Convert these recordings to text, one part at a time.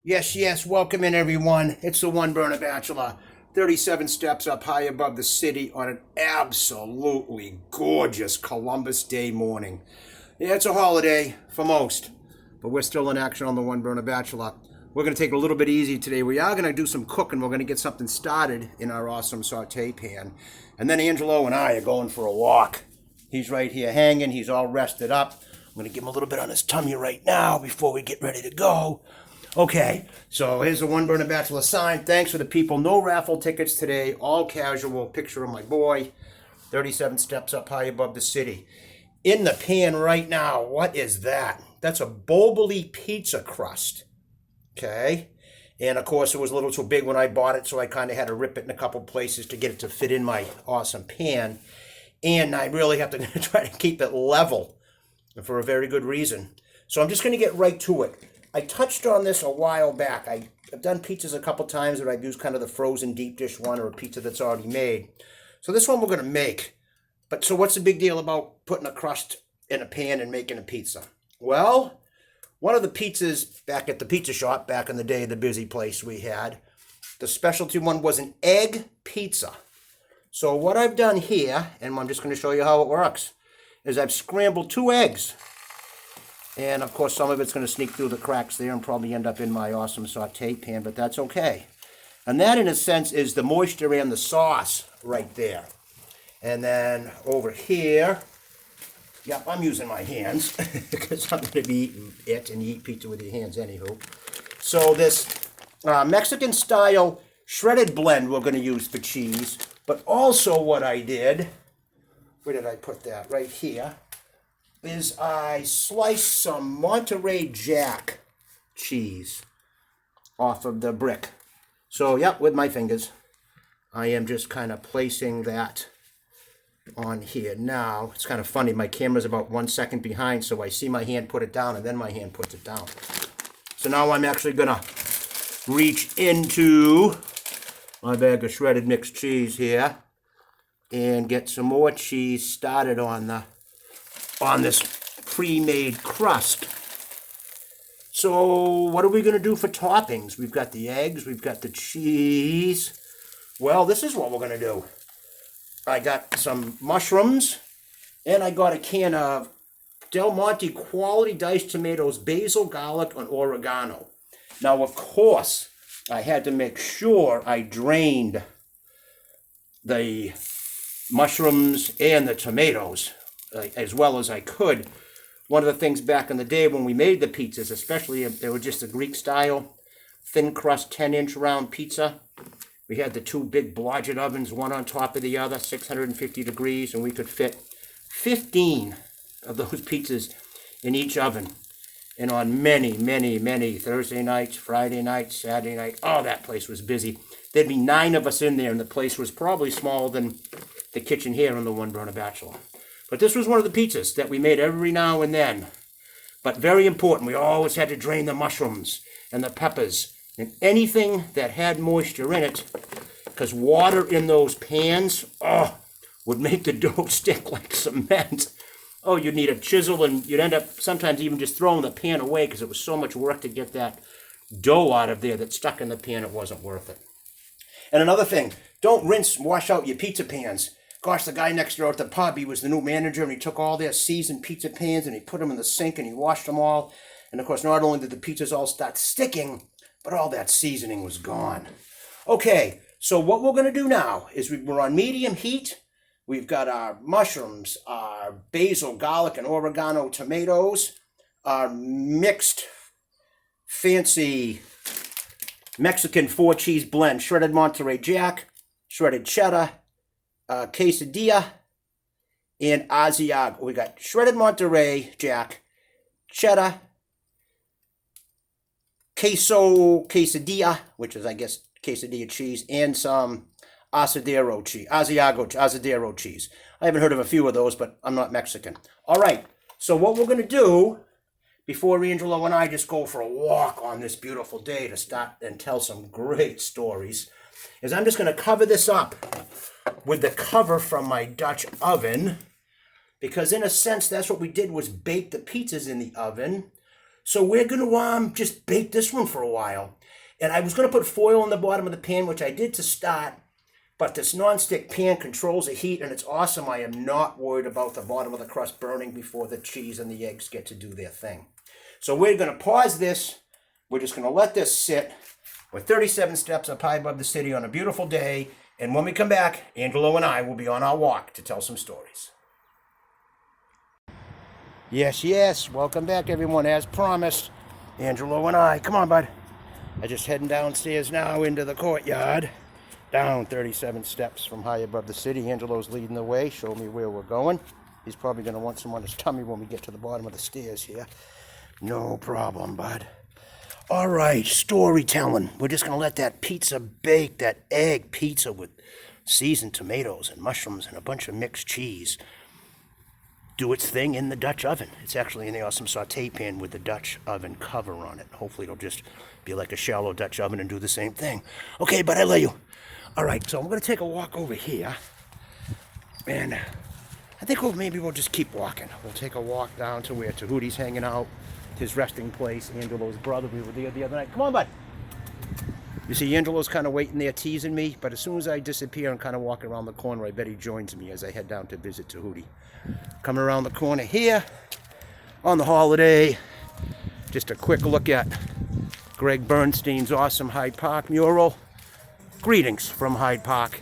Yes, yes, welcome in everyone. It's the One Burner Bachelor. 37 steps up high above the city on an absolutely gorgeous Columbus Day morning. Yeah, it's a holiday for most, but we're still in action on the One Burner Bachelor. We're going to take it a little bit easy today. We are going to do some cooking. We're going to get something started in our awesome saute pan. And then Angelo and I are going for a walk. He's right here hanging. He's all rested up. I'm going to give him a little bit on his tummy right now before we get ready to go. Okay, so here's the One Burner Bachelor sign. Thanks for the people. No raffle tickets today. All casual. Picture of my boy. 37 steps up high above the city. In the pan right now, what is that? That's a Boboli pizza crust. Okay, and of course it was a little too big when I bought it, so I kind of had to rip it in a couple places to get it to fit in my awesome pan. And I really have to try to keep it level for a very good reason. So I'm just going to get right to it. I touched on this a while back. I've done pizzas a couple times where I've used kind of the frozen deep dish one or a pizza that's already made. So this one we're going to make. But so what's the big deal about putting a crust in a pan and making a pizza? Well, one of the pizzas back at the pizza shop back in the day, the busy place we had, the specialty one was an egg pizza. So what I've done here, and I'm just going to show you how it works, is I've scrambled 2 eggs. And of course some of it's going to sneak through the cracks there and probably end up in my awesome saute pan, but that's okay. And that in a sense is the moisture and the sauce right there. And then over here, yep, I'm using my hands because I'm going to be eating it, and you eat pizza with your hands anywho. So this Mexican style shredded blend we're going to use for cheese, but also what I did, where did I put that? Right here. Is I sliced some Monterey Jack cheese off of the brick. So, yep, with my fingers, I am just kind of placing that on here. Now, it's kind of funny, my camera's about 1 second behind, so I see my hand put it down, and then my hand puts it down. So now I'm actually going to reach into my bag of shredded mixed cheese here and get some more cheese started on this pre-made crust. So what are we going to do for toppings? We've got the eggs, we've got the cheese. Well, this is what we're going to do. I got some mushrooms, and I got a can of Del Monte quality diced tomatoes, basil, garlic, and oregano. Now, of course, I had to make sure I drained the mushrooms and the tomatoes as well as I could. One of the things back in the day when we made the pizzas, especially if they were just a Greek style, thin crust, 10-inch round pizza, we had the 2 big Blodgett ovens, one on top of the other, 650 degrees, and we could fit 15 of those pizzas in each oven. And on many, many, many Thursday nights, Friday nights, Saturday night, oh, that place was busy. There'd be 9 of us in there, and the place was probably smaller than the kitchen here on the One Burner Bachelor. But this was one of the pizzas that we made every now and then. But very important, we always had to drain the mushrooms and the peppers and anything that had moisture in it, because water in those pans, would make the dough stick like cement. Oh, you'd need a chisel, and you'd end up sometimes even just throwing the pan away because it was so much work to get that dough out of there that stuck in the pan, it wasn't worth it. And another thing, don't rinse and wash out your pizza pans. Gosh, the guy next door at the pub, he was the new manager, and he took all their seasoned pizza pans and he put them in the sink and he washed them all. And of course, not only did the pizzas all start sticking, but all that seasoning was gone. Okay, so what we're going to do now is we're on medium heat. We've got our mushrooms, our basil, garlic, and oregano tomatoes, our mixed fancy Mexican 4-cheese blend, shredded Monterey Jack, shredded cheddar, quesadilla, and Asiago. We got shredded Monterey Jack, cheddar, quesadilla, which is, I guess, quesadilla cheese, and some Asiago cheese. I haven't heard of a few of those, but I'm not Mexican. All right, so what we're going to do before Angelo and I just go for a walk on this beautiful day to start and tell some great stories is I'm just going to cover this up with the cover from my Dutch oven, because in a sense that's what we did, was bake the pizzas in the oven. So we're going to just bake this one for a while. And I was going to put foil on the bottom of the pan, which I did to start. But this nonstick pan controls the heat, and it's awesome. I am not worried about the bottom of the crust burning before the cheese and the eggs get to do their thing. So we're going to pause this. We're just going to let this sit. We're 37 steps up high above the city on a beautiful day. And when we come back, Angelo and I will be on our walk to tell some stories. Yes. Welcome back, everyone. As promised, Angelo and I. Come on, bud. I'm just heading downstairs now into the courtyard. Down 37 steps from high above the city. Angelo's leading the way, show me where we're going. He's probably going to want some on his tummy when we get to the bottom of the stairs here. No problem, bud. All right, storytelling. We're just going to let that pizza bake, that egg pizza with seasoned tomatoes and mushrooms and a bunch of mixed cheese, do its thing in the Dutch oven. It's actually in the awesome saute pan with the Dutch oven cover on it. Hopefully it'll just be like a shallow Dutch oven and do the same thing. Okay, bud, I love you. All right, so I'm going to take a walk over here, and I think maybe we'll just keep walking. We'll take a walk down to where Tahuti's hanging out, his resting place. Angelo's brother, we were there the other night. Come on, bud. You see, Angelo's kind of waiting there teasing me, but as soon as I disappear and kind of walk around the corner, I bet he joins me as I head down to visit Tahuti. Coming around the corner here on the holiday, just a quick look at Greg Bernstein's awesome Hyde Park mural. Greetings from Hyde Park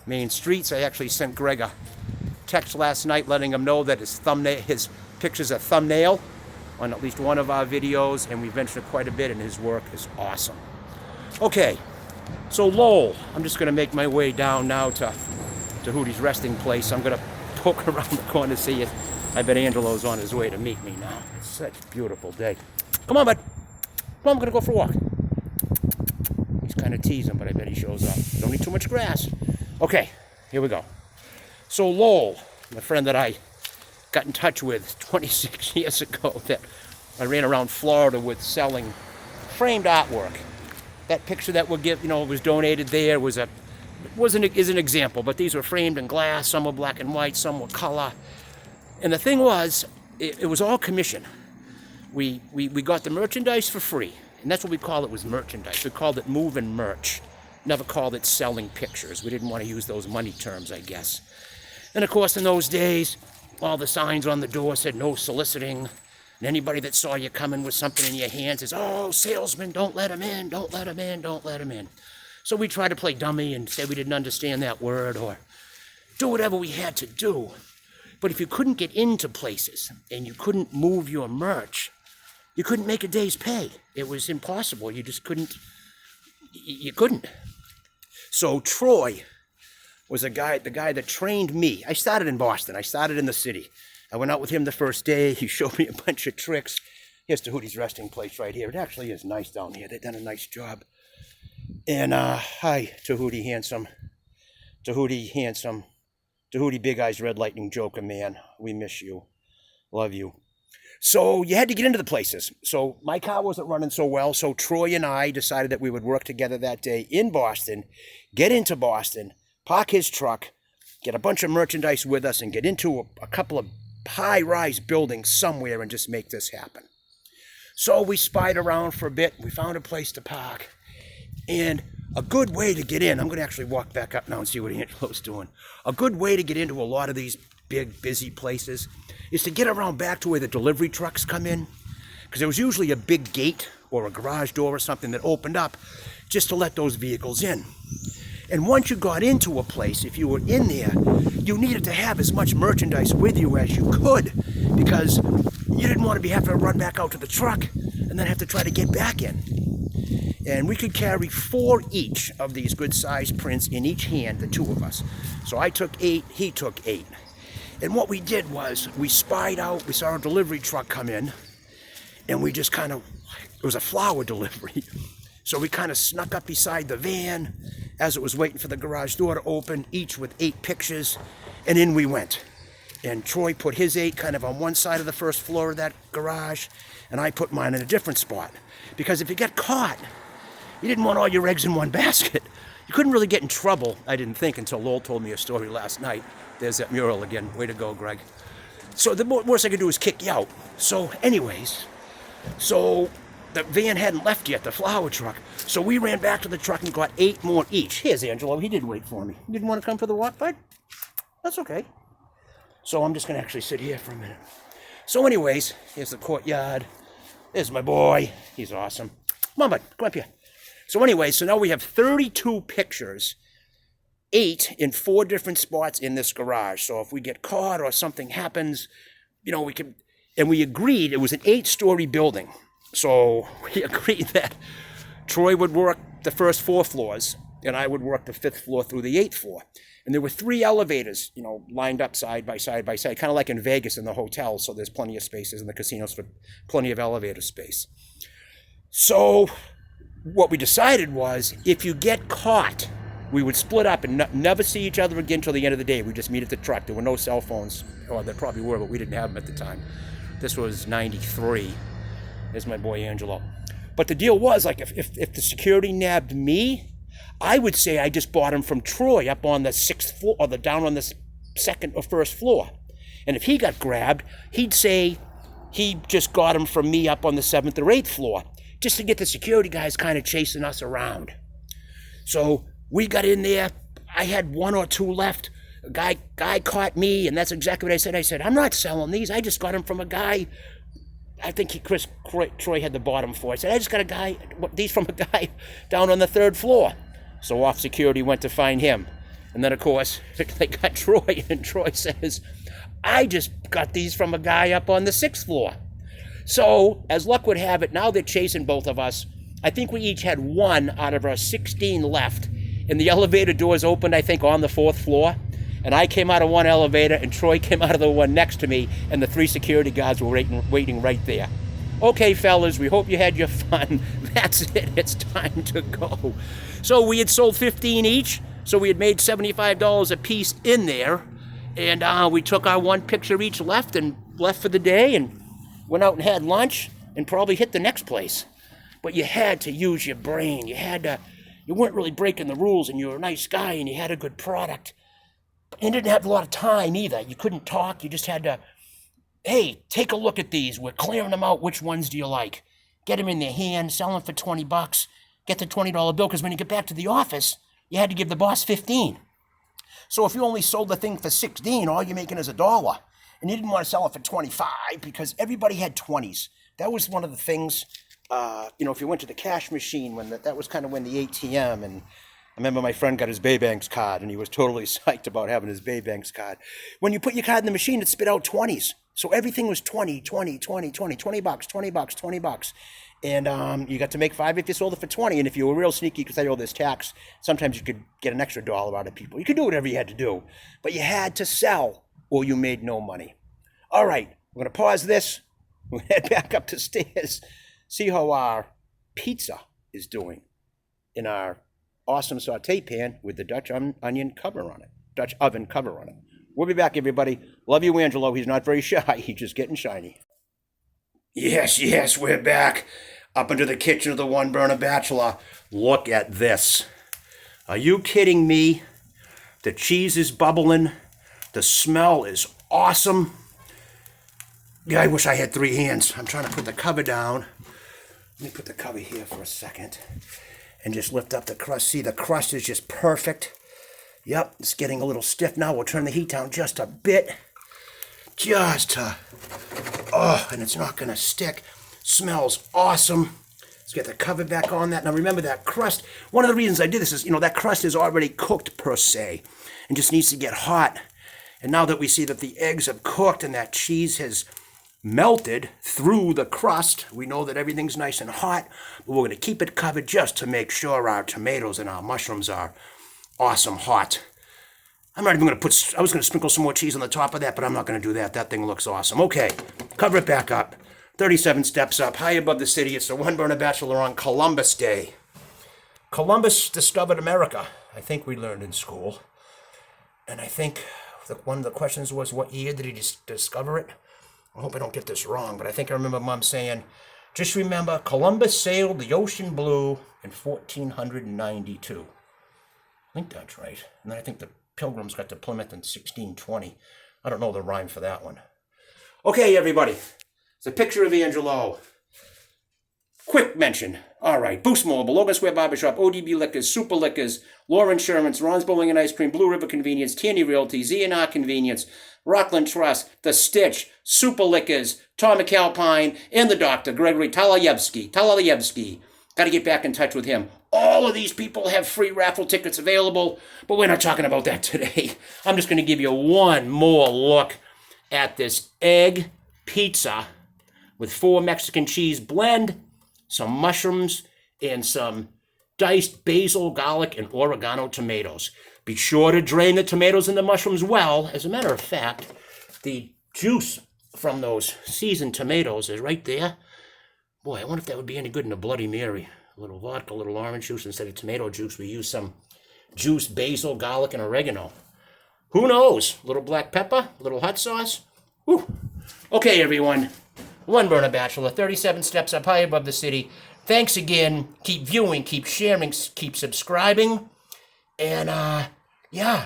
main streets. I actually sent Greg a text last night letting him know that his picture's a thumbnail on at least one of our videos, and we ventured quite a bit, and his work is awesome. Okay, so Lowell, I'm just going to make my way down now to Tahuti's resting place. I'm going to poke around the corner to see if I bet Angelo's on his way to meet me now. It's such a beautiful day. Come on, bud. Come on, I'm going to go for a walk. He's kind of teasing, but I bet he shows up. Don't need too much grass. Okay, here we go. So Lowell, my friend that I got in touch with 26 years ago, that I ran around Florida with selling framed artwork. That picture that was donated there is an example, but these were framed in glass. Some were black and white, some were color. And the thing was, it was all commission. We got the merchandise for free. And that's what we called it, was merchandise. We called it moving merch. Never called it selling pictures. We didn't want to use those money terms, I guess. And of course, in those days, all the signs on the door said no soliciting. And anybody that saw you coming with something in your hands is, oh, salesman, don't let him in, don't let him in, don't let him in. So we tried to play dummy and say we didn't understand that word, or do whatever we had to do. But if you couldn't get into places and you couldn't move your merch, you couldn't make a day's pay. It was impossible. You just couldn't. You couldn't. So Troy was the guy that trained me. I started in Boston. I started in the city. I went out with him the first day. He showed me a bunch of tricks. Here's Tahuti's resting place right here. It actually is nice down here. They've done a nice job. And hi, Tahuti handsome. Tahuti handsome. Tahuti big eyes, red lightning joker man. We miss you. Love you. So you had to get into the places. So my car wasn't running so well, so Troy and I decided that we would work together that day in Boston, get into Boston, park his truck, get a bunch of merchandise with us, and get into a couple of high-rise buildings somewhere and just make this happen. So we spied around for a bit. We found a place to park. And a good way to get in, I'm going to actually walk back up now and see what Angelo's doing. A good way to get into a lot of these big, busy places is to get around back to where the delivery trucks come in. Because there was usually a big gate or a garage door or something that opened up just to let those vehicles in. And once you got into a place, if you were in there, you needed to have as much merchandise with you as you could, because you didn't want to have to run back out to the truck and then have to try to get back in. And we could carry 4 each of these good-sized prints in each hand, the 2 of us. So I took 8, he took 8. And what we did was, we spied out, we saw a delivery truck come in, and we just kind of, it was a flower delivery. So we kind of snuck up beside the van as it was waiting for the garage door to open, each with 8 pictures, and in we went. And Troy put his 8 kind of on one side of the first floor of that garage, and I put mine in a different spot. Because if you got caught, you didn't want all your eggs in one basket. You couldn't really get in trouble, I didn't think, until Lowell told me a story last night. There's that mural again. Way to go, Greg. So the worst I could do is kick you out. So anyways, So the van hadn't left yet, the flower truck. So we ran back to the truck and got 8 more each. Here's Angelo. He did wait for me. You didn't want to come for the walk, bud? That's okay. So I'm just going to actually sit here for a minute. So anyways, here's the courtyard. There's my boy. He's awesome. Come on, bud. Come up here. So anyway, so now we have 32 pictures, 8 in 4 different spots in this garage. So if we get caught or something happens, we can, and we agreed it was an 8-story building. So we agreed that Troy would work the first 4 floors and I would work the 5th floor through the 8th floor. And there were 3 elevators, lined up side by side, kind of like in Vegas in the hotel. So there's plenty of spaces in the casinos for plenty of elevator space. So what we decided was if you get caught, we would split up and never see each other again till the end of the day. We just meet at the truck. There were no cell phones. Or there probably were, but we didn't have them at the time. This was 93. There's my boy Angelo. But the deal was, like, if the security nabbed me, I would say I just bought him from Troy up on the 6th floor, or down on the 2nd or 1st floor. And if he got grabbed, he'd say he just got him from me up on the 7th or 8th floor, just to get the security guys kind of chasing us around. So we got in there. I had 1 or 2 left. A guy caught me, and that's exactly what I said. I said, I'm not selling these. I just got them from a guy. I think Troy had the bottom 4. I said, I just got these from a guy down on the 3rd floor. So off security went to find him. And then, of course, they got Troy, and Troy says, I just got these from a guy up on the 6th floor. So, as luck would have it, now they're chasing both of us. I think we each had 1 out of our 16 left. And the elevator doors opened, I think, on the 4th floor. And I came out of one elevator, and Troy came out of the one next to me, and the 3 security guards were waiting right there. Okay, fellas, we hope you had your fun. That's it. It's time to go. So we had sold 15 each, so we had made $75 a piece in there. And we took our 1 picture each left for the day and went out and had lunch and probably hit the next place. But you had to use your brain. You weren't really breaking the rules, and you were a nice guy, and you had a good product. And didn't have a lot of time either. You couldn't talk. You just had to, hey, take a look at these. We're clearing them out. Which ones do you like? Get them in their hand, sell them for $20. Get the $20 bill, because when you get back to the office, you had to give the boss 15. So if you only sold the thing for 16, all you're making is $1. And you didn't want to sell it for 25 because everybody had 20s. That was one of the things, if you went to the cash machine, that was kind of when the ATM, and I remember my friend got his Baybanks card, and he was totally psyched about having his Baybanks card. When you put your card in the machine, it spit out 20s. So everything was 20, 20, 20, 20, $20, $20, $20. And you got to make 5 if you sold it for 20. And if you were real sneaky, because I owe this tax, sometimes you could get an extra $1 out of people. You could do whatever you had to do. But you had to sell, or you made no money. All right, we're going to pause this. We'll head back up the stairs, see how our pizza is doing in our awesome saute pan with the Dutch onion cover on it. Dutch oven cover on it. We'll be back, everybody. Love you, Angelo. He's not very shy. He's just getting shiny. Yes, we're back. Up into the kitchen of the One Burner Bachelor. Look at this. Are you kidding me? The cheese is bubbling. The smell is awesome. Yeah, I wish I had 3 hands. I'm trying to put the cover down. Let me put the cover here for a second. And just lift up the crust. See, the crust is just perfect. Yep, it's getting a little stiff now. We'll turn the heat down just a bit. And it's not going to stick. Smells awesome. Let's get the cover back on that. Now remember that crust. One of the reasons I did this is, that crust is already cooked per se and just needs to get hot. And now that we see that the eggs have cooked and that cheese has melted through the crust, we know that everything's nice and hot. But we're going to keep it covered just to make sure our tomatoes and our mushrooms are awesome hot. I'm not even going to I was going to sprinkle some more cheese on the top of that, but I'm not going to do that. That thing looks awesome. Okay, cover it back up. 37 steps up, high above the city. It's the One Burner Bachelor on Columbus Day. Columbus discovered America, I think we learned in school. And I think one of the questions was, what year did he discover it? I hope I don't get this wrong, but I think I remember Mom saying, just remember, Columbus sailed the ocean blue in 1492. I think that's right. And then I think the Pilgrims got to Plymouth in 1620. I don't know the rhyme for that one. Okay, everybody. It's a picture of Angelo. Quick mention. All right. Boost Mobile, Logan Square Barbershop, ODB Liquors, Super Liquors, Law Insurance, Ron's Bowling and Ice Cream, Blue River Convenience, Tandy Realty, Z&R Convenience, Rockland Trust, The Stitch, Super Liquors, Tom McAlpine, and the doctor, Gregory Talayevsky. Got to get back in touch with him. All of these people have free raffle tickets available, but we're not talking about that today. I'm just going to give you one more look at this egg pizza with 4 Mexican cheese blend, some mushrooms, and some diced basil, garlic, and oregano tomatoes. Be sure to drain the tomatoes and the mushrooms well. As a matter of fact, the juice from those seasoned tomatoes is right there. Boy, I wonder if that would be any good in a Bloody Mary. A little vodka, a little orange juice. Instead of tomato juice, we use some juiced basil, garlic, and oregano. Who knows? A little black pepper, a little hot sauce. Whew. Okay, everyone. One Burner Bachelor, 37 steps up high above the city. Thanks again. Keep viewing, keep sharing, keep subscribing. And, yeah,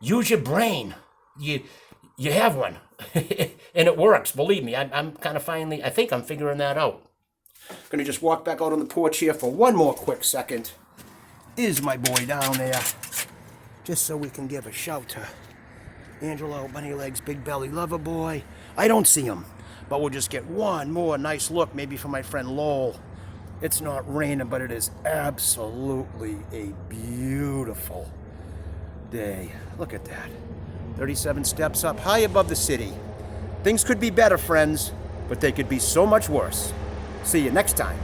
use your brain. You have one. And it works, believe me. I'm kind of I think I'm figuring that out. Gonna just walk back out on the porch here for one more quick second. Is my boy down there? Just so we can give a shout to Angelo, Bunny Legs, Big Belly Lover Boy. I don't see him, but we'll just get one more nice look, maybe for my friend Lowell. It's not raining, but it is absolutely a beautiful day. Look at that. 37 steps up, high above the city. Things could be better, friends, but they could be so much worse. See you next time.